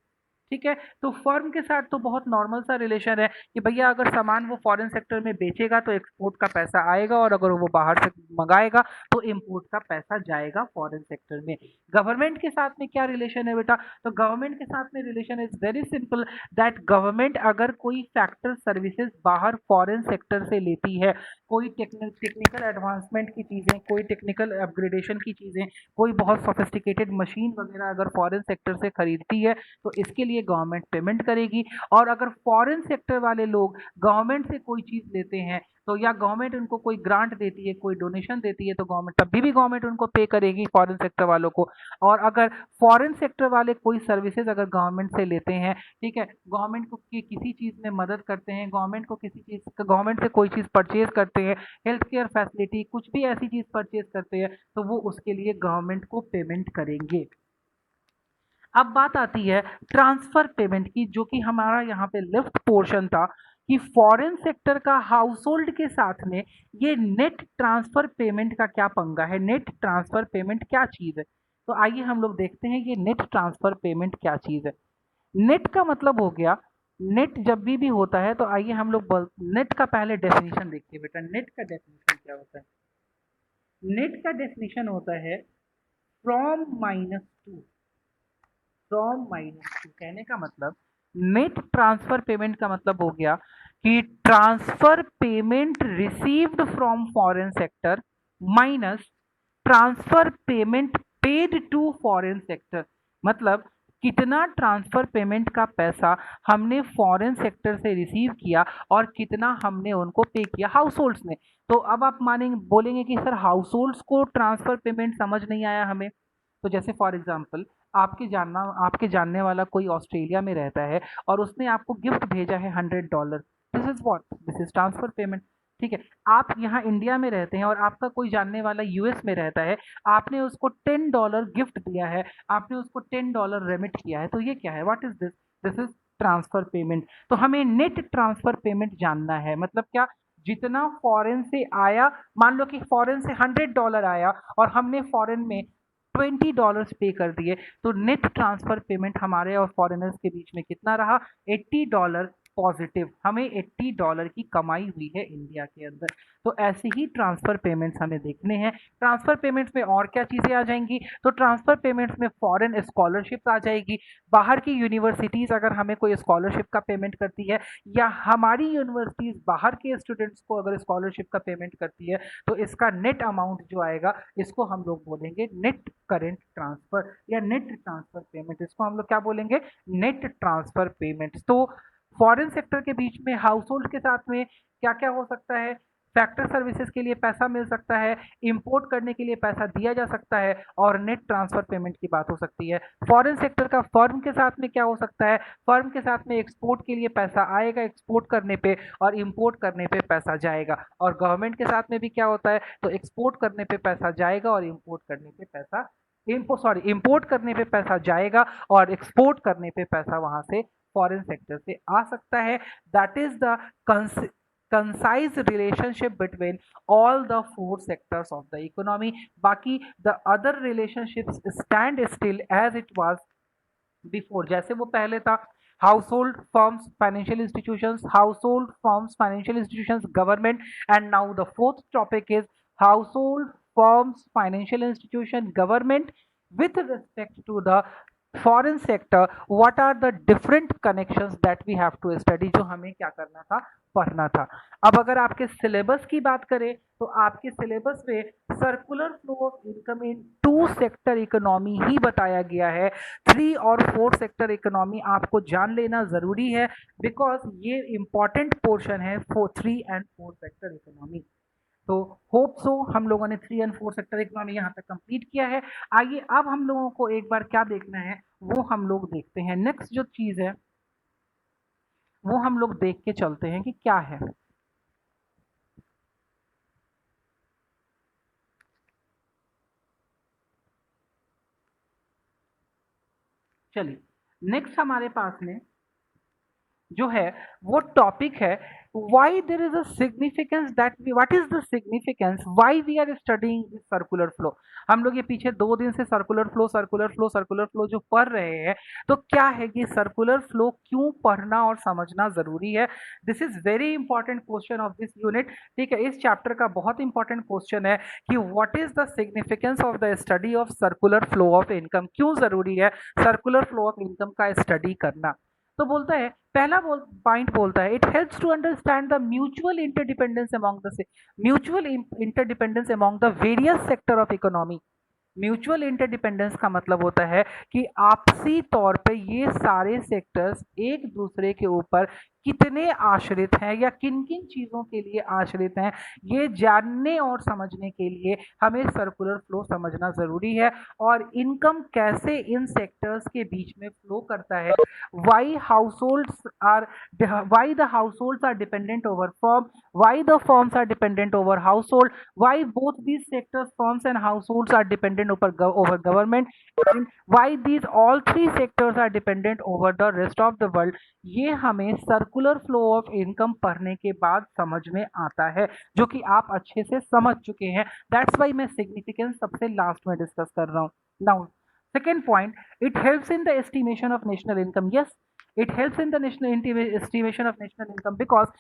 ठीक है, तो फर्म के साथ तो बहुत नॉर्मल सा रिलेशन है कि भैया अगर सामान वो फॉरेन सेक्टर में बेचेगा तो एक्सपोर्ट का पैसा आएगा, और अगर वो बाहर से मंगाएगा तो इंपोर्ट का पैसा जाएगा फॉरेन सेक्टर में। गवर्नमेंट के साथ में क्या रिलेशन है बेटा? तो गवर्नमेंट के साथ में relation is very simple, that government अगर कोई फैक्टर सर्विसेज बाहर फॉरेन सेक्टर से लेती है, कोई टेक्निकल एडवांसमेंट की चीज़ें, कोई टेक्निकल अपग्रेडेशन की चीज़ें, कोई बहुत सोफिस्टिकेटेड मशीन वगैरह अगर फॉरेन सेक्टर से खरीदती है तो इसके लिए गवर्नमेंट पेमेंट करेगी। और अगर फॉरेन सेक्टर वाले लोग गवर्नमेंट से कोई चीज़ लेते हैं तो या गवर्नमेंट उनको कोई ग्रांट देती है, कोई डोनेशन देती है, तो गवर्नमेंट तभी भी गवर्नमेंट उनको पे करेगी फॉरेन सेक्टर वालों को। और अगर फॉरेन सेक्टर वाले कोई सर्विसेज अगर गवर्नमेंट से लेते हैं, ठीक है, गवर्नमेंट को किसी चीज़ में मदद करते हैं, गवर्नमेंट को किसी चीज़, गवर्नमेंट से कोई चीज़ परचेज करते हैं, हेल्थ केयर फैसिलिटी, कुछ भी ऐसी चीज़ परचेज करते हैं तो वो उसके लिए गवर्नमेंट को पेमेंट करेंगे। अब बात आती है ट्रांसफर पेमेंट की, जो कि हमारा यहाँ पे लेफ्ट पोर्शन था कि फॉरेन सेक्टर का हाउस होल्ड के साथ में ये नेट ट्रांसफर पेमेंट का क्या पंगा है, नेट ट्रांसफर पेमेंट क्या चीज़ है। तो आइए हम लोग देखते हैं ये नेट ट्रांसफर पेमेंट क्या चीज़ है। नेट का मतलब हो गया, नेट जब भी होता है तो आइए हम लोग नेट का पहले डेफिनेशन देखिए बेटा। नेट का डेफिनेशन क्या होता है? नेट का डेफिनेशन होता है from minus two. From minus two कहने का मतलब, नेट ट्रांसफर पेमेंट का मतलब हो गया कि transfer payment received from foreign sector minus transfer payment paid to foreign sector. मतलब कितना ट्रांसफर पेमेंट का पैसा हमने फॉरेन सेक्टर से रिसीव किया और कितना हमने उनको पे किया हाउस होल्ड्स ने। तो अब आप मानेंगे बोलेंगे कि सर हाउस होल्ड्स को ट्रांसफर पेमेंट समझ नहीं आया हमें। तो जैसे फॉर एग्जांपल आपके जानने वाला कोई ऑस्ट्रेलिया में रहता है और उसने आपको गिफ्ट भेजा है $100। This is what, this is transfer payment. ठीक है। आप यहाँ इंडिया में रहते हैं और आपका कोई जानने वाला यूएस में रहता है, आपने उसको $10 गिफ्ट दिया है, आपने उसको $10 रेमिट किया है, तो ये क्या है, what is this, this is transfer payment. तो हमें नेट ट्रांसफर पेमेंट जानना है, मतलब क्या, जितना फॉरेन से आया, मान लो कि फॉरेन से $100 आया और हमने फॉरेन में $20 पे कर दिए, तो नेट ट्रांसफर पेमेंट हमारे और फॉरेनर्स के बीच में कितना रहा, $80 पॉजिटिव। हमें $80 की कमाई हुई है इंडिया के अंदर। तो ऐसे ही ट्रांसफर पेमेंट्स हमें देखने हैं। ट्रांसफर पेमेंट्स में और क्या चीजें आ जाएंगी, तो ट्रांसफर पेमेंट्स में फॉरेन स्कॉलरशिप आ जाएगी। बाहर की यूनिवर्सिटीज अगर हमें कोई स्कॉलरशिप का पेमेंट करती है, या हमारी यूनिवर्सिटीज बाहर के स्टूडेंट्स को अगर स्कॉलरशिप का पेमेंट करती है, तो इसका नेट अमाउंट जो आएगा, इसको हम लोग बोलेंगे नेट करेंट ट्रांसफर या नेट ट्रांसफर पेमेंट। इसको हम लोग क्या बोलेंगे, नेट ट्रांसफर पेमेंट। तो फॉरेन सेक्टर के बीच में हाउस होल्ड के साथ में क्या क्या हो सकता है, फैक्टर सर्विसेज के लिए पैसा मिल सकता है, इंपोर्ट करने के लिए पैसा दिया जा सकता है, और नेट ट्रांसफर पेमेंट की बात हो सकती है। फॉरेन सेक्टर का फर्म के साथ में क्या हो सकता है, फर्म के साथ में एक्सपोर्ट के लिए पैसा आएगा, एक्सपोर्ट करने पे, और इंपोर्ट करने पे पैसा जाएगा। और गवर्नमेंट के साथ में भी क्या होता है, तो एक्सपोर्ट करने पे पैसा जाएगा और इंपोर्ट करने पे पैसा इंपोर्ट करने पे पैसा जाएगा और एक्सपोर्ट करने पे पैसा वहां से फॉरेन सेक्टर से आ सकता है। That is the concise relationship between all the four sectors of the economy. बाकी the other relationships stand still as it was before, जैसे वो पहले था, household firms financial institutions, household firms financial institutions government, and now the fourth topic is household firms financial institution government with respect to the foreign sector. What are the different connections that we have to study, जो हमें क्या करना था, पढ़ना था। अब अगर आपके सिलेबस की बात करें, तो आपके सिलेबस में circular flow of income in two sector economy ही बताया गया है। 3 और 4 सेक्टर इकोनॉमी आपको जान लेना जरूरी है, बिकॉज ये इंपॉर्टेंट पोर्शन है फॉर 3 एंड 4 सेक्टर इकोनॉमी। तो होप सो हम लोगों ने 3 एंड 4 सेक्टर इकोनॉमी यहाँ तक कंप्लीट किया है। आइए अब हम लोगों को एक बार क्या देखना है, वो हम लोग देखते हैं। नेक्स्ट जो चीज है वो हम लोग देख के चलते हैं कि क्या है। चलिए, नेक्स्ट हमारे पास में जो है वो टॉपिक है, why there is a significance that what is the significance why we are studying this circular flow. हम लोग ये पीछे 2 दिन से circular flow circular flow circular flow जो पढ़ रहे हैं, तो क्या है कि सर्कुलर फ्लो क्यों पढ़ना और समझना जरूरी है। This is very important question of this unit. ठीक है, इस चैप्टर का बहुत इंपॉर्टेंट क्वेश्चन है कि what is the significance of the study of circular flow of income, क्यों जरूरी है सर्कुलर फ्लो ऑफ इनकम का स्टडी करना। तो बोलता है, पहला पॉइंट बोलता है, it helps to understand the mutual interdependence among the mutual interdependence among the various sector of economy. Mutual interdependence का मतलब होता है कि आपसी तौर पे ये सारे सेक्टर्स एक दूसरे के ऊपर कितने आश्रित हैं या किन किन चीजों के लिए आश्रित हैं, ये जानने और समझने के लिए हमें सर्कुलर फ्लो समझना जरूरी है। और इनकम कैसे इन सेक्टर्स के बीच में फ्लो करता है, why households are why the households are dependent over firm, why the firms are dependent over household, why both these sectors firms and households are dependent over government, and why these all three sectors are dependent over the rest of the world। ये हमें circular flow of income पढ़ने के बाद समझ में आता है, जो कि आप अच्छे से समझ चुके हैं। दैट्स वाई मैं सिग्निफिकेंस सबसे लास्ट में डिस्कस कर रहा हूँ। Now second point, it helps in the estimation of national income. Yes, it helps in the estimation of national income, because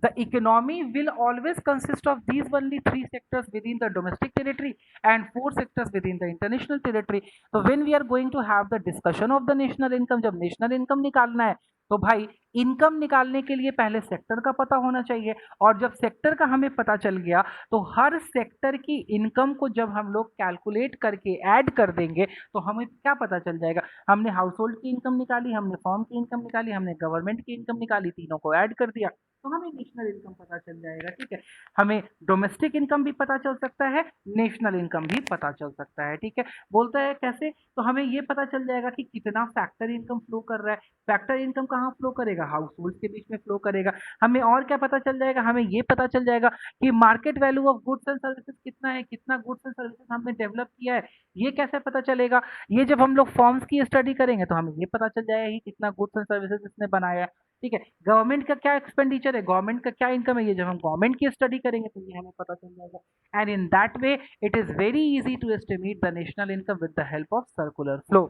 the economy will always consist of these only 3 sectors within the domestic territory and 4 sectors within the international territory. So when we are going to have the discussion of the national income, जब national income निकालना है, तो भाई income निकालने के लिए पहले sector का पता होना चाहिए, और जब सेक्टर का हमें पता चल गया तो हर सेक्टर की इनकम को जब हम लोग कैलकुलेट करके ऐड कर देंगे तो हमें क्या पता चल जाएगा। हमने हाउस होल्ड की इनकम निकाली, हमने फर्म की इनकम निकाली, हमने गवर्नमेंट की इनकम निकाली, तीनों को ऐड कर दिया तो हमें नेशनल इनकम पता चल जाएगा। ठीक है, हमें डोमेस्टिक इनकम भी पता चल सकता है, नेशनल इनकम भी पता चल सकता है। ठीक है, बोलता है कैसे, तो हमें ये पता चल जाएगा कि कितना फैक्टर इनकम फ्लो कर रहा है। फैक्टर इनकम कहाँ फ्लो करेगा, हाउस होल्ड के बीच में फ्लो करेगा। हमें और क्या पता चल जाएगा, हमें ये पता चल जाएगा कि market value of goods and services कितना है, कितना गुड्स एंड सर्विसेज हमने डेवलप किया है। ये कैसे पता चलेगा, ये जब हम लोग फॉर्म्स की स्टडी करेंगे तो हमें ये पता चल जाएगा कि कितना गुड्स एंड सर्विसेज इसने बनाया है। ठीक है, गवर्नमेंट का क्या एक्सपेंडिचर है, गवर्नमेंट का क्या इनकम है, ये जब हम गवर्नमेंट की स्टडी करेंगे तो ये हमें पता चल जाएगा। And in that way it is very easy to estimate the national income with the help of circular flow.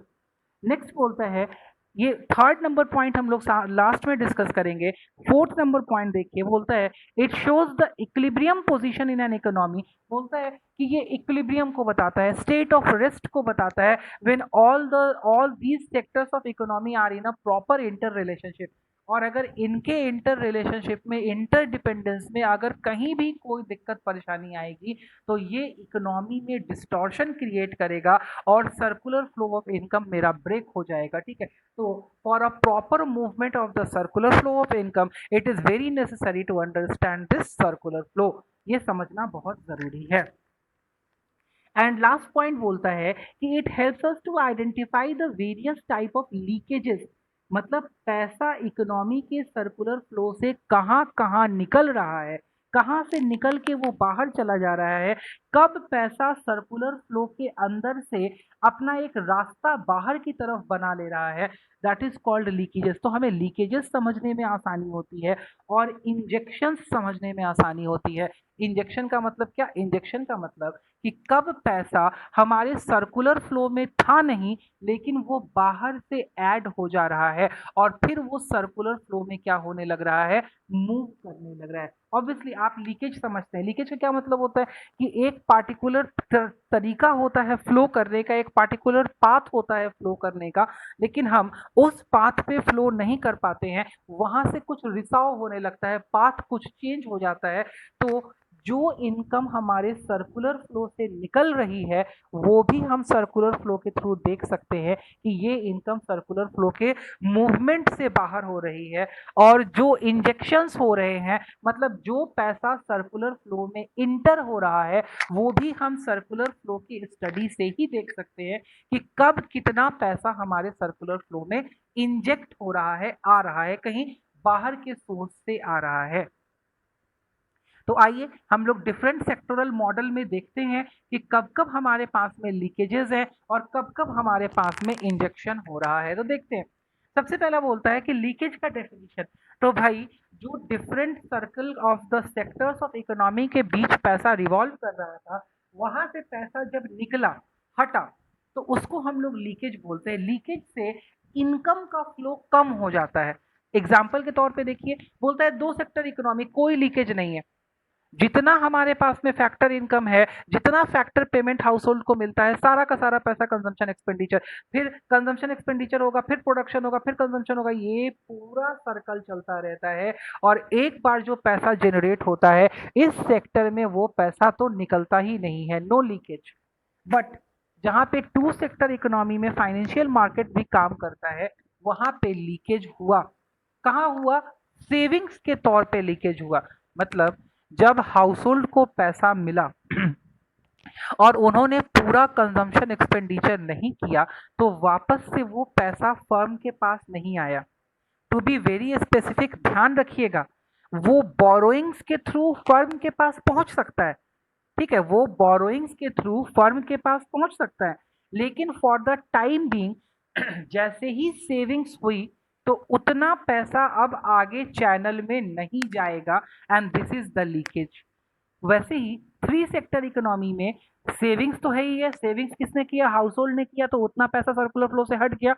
Next बोलता है, ये थर्ड नंबर पॉइंट हम लोग लास्ट में डिस्कस करेंगे। फोर्थ नंबर पॉइंट देखिए, बोलता है it shows the equilibrium position in an economy. बोलता है कि ये इक्विलिब्रियम को बताता है, स्टेट ऑफ रेस्ट को बताता है, when all these sectors of economy are in a proper interrelationship. और अगर इनके इंटर रिलेशनशिप में, इंटर डिपेंडेंस में अगर कहीं भी कोई दिक्कत परेशानी आएगी तो ये इकोनॉमी में डिस्टॉर्शन क्रिएट करेगा और सर्कुलर फ्लो ऑफ इनकम मेरा ब्रेक हो जाएगा। ठीक है, तो for a proper movement of the circular flow of income it is very necessary to understand this circular flow. ये समझना बहुत जरूरी है। एंड लास्ट पॉइंट बोलता है कि it helps us to identify the various type of leakages. मतलब पैसा इकोनॉमी के सर्कुलर फ्लो से कहाँ कहाँ निकल रहा है, कहाँ से निकल के वो बाहर चला जा रहा है, कब पैसा सर्कुलर फ्लो के अंदर से अपना एक रास्ता बाहर की तरफ बना ले रहा है, दैट इज कॉल्ड लीकेजेस। तो हमें लीकेजेस समझने में आसानी होती है और इंजेक्शन समझने में आसानी होती है। इंजेक्शन का मतलब क्या, इंजेक्शन का मतलब कि कब पैसा हमारे सर्कुलर फ्लो में था नहीं लेकिन वो बाहर से ऐड हो जा रहा है और फिर वो सर्कुलर फ्लो में क्या होने लग रहा है, मूव करने लग रहा है। ऑब्वियसली आप लीकेज समझते हैं, लीकेज का क्या मतलब होता है कि एक पार्टिकुलर तरीका होता है फ्लो करने का, एक पार्टिकुलर पाथ होता है फ्लो करने का, लेकिन हम उस पाथ पे फ्लो नहीं कर पाते हैं, वहां से कुछ रिसाव होने लगता है, पाथ कुछ चेंज हो जाता है। तो जो इनकम हमारे सर्कुलर फ्लो से निकल रही है वो भी हम सर्कुलर फ्लो के थ्रू देख सकते हैं कि ये इनकम सर्कुलर फ्लो के मूवमेंट से बाहर हो रही है। और जो इंजेक्शंस हो रहे हैं, मतलब जो पैसा सर्कुलर फ्लो में इंटर हो रहा है, वो भी हम सर्कुलर फ्लो की स्टडी से ही देख सकते हैं कि कब कितना पैसा हमारे सर्कुलर फ्लो में इंजेक्ट हो रहा है, आ रहा है, कहीं बाहर के सोर्स से आ रहा है। तो आइए हम लोग डिफरेंट सेक्टोरल मॉडल में देखते हैं कि कब कब हमारे पास में लीकेजेस है और कब कब हमारे पास में इंजेक्शन हो रहा है। तो देखते हैं, सबसे पहला बोलता है कि लीकेज का डेफिनेशन। तो भाई जो different circle of the sectors of economy के बीच पैसा रिवॉल्व कर रहा था, वहां से पैसा जब निकला, हटा, तो उसको हम लोग लीकेज बोलते हैं। लीकेज से इनकम का फ्लो कम हो जाता है। एग्जाम्पल के तौर पे देखिए, बोलता है दो सेक्टर इकोनॉमी, कोई लीकेज नहीं है, जितना हमारे पास में फैक्टर इनकम है, जितना फैक्टर पेमेंट हाउस होल्ड को मिलता है, सारा का सारा पैसा कंजम्पशन एक्सपेंडिचर, फिर कंजम्पशन एक्सपेंडिचर होगा, फिर प्रोडक्शन होगा, फिर कंजम्पशन होगा, ये पूरा सर्कल चलता रहता है। और एक बार जो पैसा जनरेट होता है इस सेक्टर में, वो पैसा तो निकलता ही नहीं है, नो लीकेज। बट जहां पे टू सेक्टर इकोनॉमी में फाइनेंशियल मार्केट भी काम करता है, वहां पे लीकेज हुआ। कहाँ हुआ, सेविंग्स के तौर पे लीकेज हुआ। मतलब जब हाउस होल्ड को पैसा मिला और उन्होंने पूरा कंजम्पशन एक्सपेंडिचर नहीं किया, तो वापस से वो पैसा फर्म के पास नहीं आया। टू बी वेरी स्पेसिफिक, ध्यान रखिएगा, वो बोरोइंग्स के थ्रू फर्म के पास पहुंच सकता है। ठीक है, वो बोरोइंग्स के थ्रू फर्म के पास पहुंच सकता है, लेकिन फॉर द टाइम बीइंग जैसे ही सेविंग्स हुई तो उतना पैसा अब आगे चैनल में नहीं जाएगा, and this is the leakage. वैसे ही थ्री सेक्टर इकोनॉमी में सेविंग्स तो है ही है, सेविंग्स किसने किया, हाउस होल्ड ने किया, तो उतना पैसा सर्कुलर फ्लो से हट गया।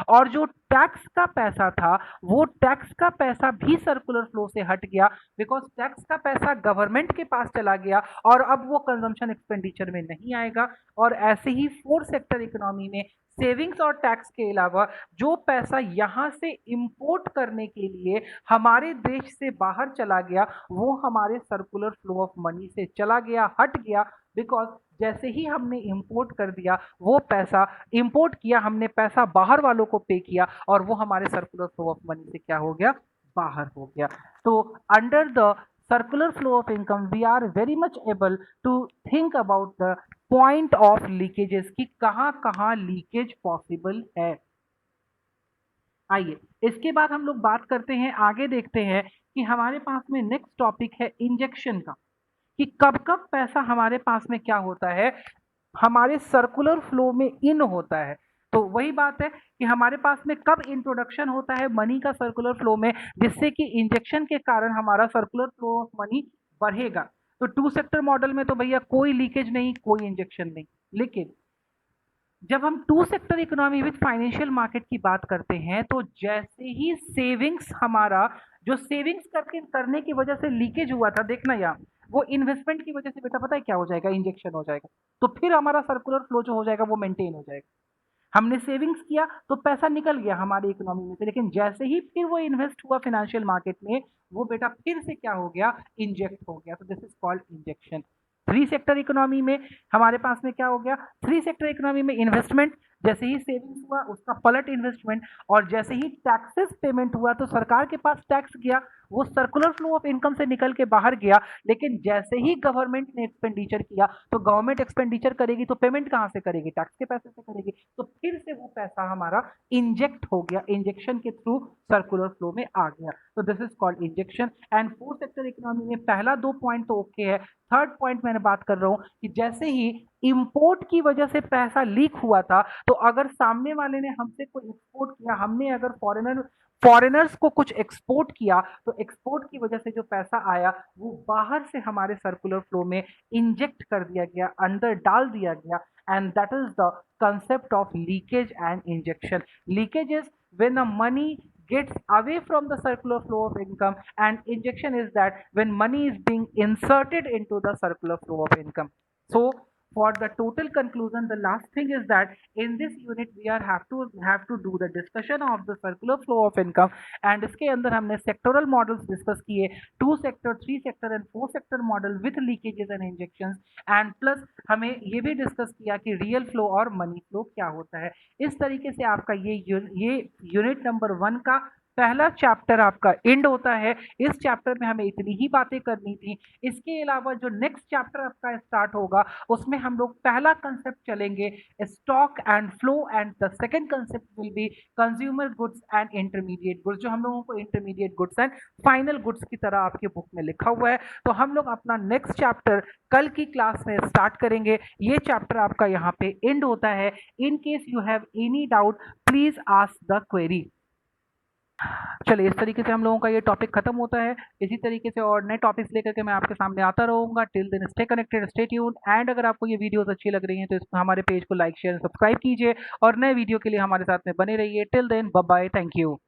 और जो टैक्स का पैसा था, वो टैक्स का पैसा भी सर्कुलर फ्लो से हट गया, बिकॉज टैक्स का पैसा गवर्नमेंट के पास चला गया और अब वो कंजम्पशन एक्सपेंडिचर में नहीं आएगा। और ऐसे ही फोर्थ सेक्टर इकोनॉमी में सेविंग्स और टैक्स के अलावा जो पैसा यहाँ से इंपोर्ट करने के लिए हमारे देश से बाहर चला गया, वो हमारे सर्कुलर फ्लो ऑफ मनी से चला गया, हट गया। बिकॉज जैसे ही हमने इंपोर्ट कर दिया, वो पैसा इंपोर्ट किया हमने, पैसा बाहर वालों को पे किया, और वो हमारे सर्कुलर फ्लो ऑफ मनी से क्या हो गया, बाहर हो गया। तो under the circular flow of income we are very much able to think about the point of leakages कि कहाँ कहाँ लीकेज पॉसिबल है। आइए इसके बाद हम लोग बात करते हैं, आगे देखते हैं कि हमारे पास में नेक्स्ट टॉपिक है इंजेक्शन का, कि कब कब पैसा हमारे पास में क्या होता है, हमारे सर्कुलर फ्लो में इन होता है। तो वही बात है कि हमारे पास में कब इंट्रोडक्शन होता है मनी का सर्कुलर फ्लो में, जिससे कि इंजेक्शन के कारण हमारा सर्कुलर फ्लो ऑफ मनी बढ़ेगा। तो टू सेक्टर मॉडल में तो भैया कोई लीकेज नहीं, कोई इंजेक्शन नहीं। लेकिन जब हम two sector economy with financial market की बात करते हैं, तो जैसे ही सेविंग्स हमारा, जो सेविंग्स करने की वजह से लीकेज हुआ था, देखना यहाँ, वो इन्वेस्टमेंट की वजह से बेटा पता है क्या हो जाएगा, इंजेक्शन हो जाएगा। तो फिर हमारा सर्कुलर फ्लो जो हो जाएगा वो मेंटेन हो जाएगा। हमने सेविंग्स किया तो पैसा निकल गया हमारी इकोनॉमी में से, लेकिन जैसे ही फिर वो इन्वेस्ट हुआ फाइनेंशियल मार्केट में, वो बेटा फिर से क्या हो गया, इंजेक्ट हो गया। तो this is called injection. Three sector economy में हमारे पास में क्या हो गया, थ्री सेक्टर इकोनॉमी में इन्वेस्टमेंट, जैसे ही सेविंग्स हुआ उसका पलट इन्वेस्टमेंट, और जैसे ही टैक्सेस पेमेंट हुआ तो सरकार के पास टैक्स गया, वो सर्कुलर फ्लो ऑफ इनकम से निकल के बाहर गया। लेकिन जैसे ही गवर्नमेंट ने एक्सपेंडिचर किया, तो गवर्नमेंट एक्सपेंडिचर करेगी तो पेमेंट कहां से करेगी, टैक्स के पैसे से करेगी। तो फिर से वो पैसा हमारा इंजेक्ट हो गया, इंजेक्शन के थ्रू सर्कुलर फ्लो में आ गया। तो this is called injection. And fourth sector economy में पहला दो पॉइंट तो ओके है, थर्ड पॉइंट मैंने बात कर रहा हूं कि जैसे ही इंपोर्ट की वजह से पैसा लीक हुआ था, तो अगर सामने वाले ने हमसे कोई एक्सपोर्ट किया, हमने अगर फॉरेनर्स को कुछ एक्सपोर्ट किया, तो एक्सपोर्ट की वजह से जो पैसा आया वो बाहर से हमारे सर्कुलर फ्लो में इंजेक्ट कर दिया गया, अंदर डाल दिया गया। And that is the concept of leakage and injection. Leakage is when the money gets away from the circular flow of income, and injection is that when money is being inserted into the circular flow of income. So for the total conclusion, the last thing is that in this unit we are have to do the discussion of the circular flow of income, and इसके अंदर हमने sectoral models discuss किए, two sector, three sector and four sector model with leakages and injections, and plus हमें ये भी discuss किया कि real flow और मनी फ्लो क्या होता है। इस तरीके से आपका ये यूनिट नंबर 1 का पहला चैप्टर आपका एंड होता है। इस चैप्टर में हमें इतनी ही बातें करनी थी। इसके अलावा जो नेक्स्ट चैप्टर आपका स्टार्ट होगा, उसमें हम लोग पहला कंसेप्ट चलेंगे stock and flow, and the second concept will be consumer goods and intermediate goods, जो हम लोगों को intermediate goods and final goods की तरह आपके बुक में लिखा हुआ है। तो हम लोग अपना नेक्स्ट चैप्टर कल की क्लास में स्टार्ट करेंगे। ये चैप्टर आपका यहाँ पे एंड होता है। In case you have any doubt please ask the query. चलिए इस तरीके से हम लोगों का ये टॉपिक खत्म होता है। इसी तरीके से और नए टॉपिक्स लेकर के मैं आपके सामने आता रहूंगा। Till then stay connected, stay tuned, and अगर आपको ये वीडियोस अच्छी लग रही हैं तो हमारे पेज को लाइक शेयर सब्सक्राइब कीजिए, और नए वीडियो के लिए हमारे साथ में बने रहिए। Till then bye bye, thank you.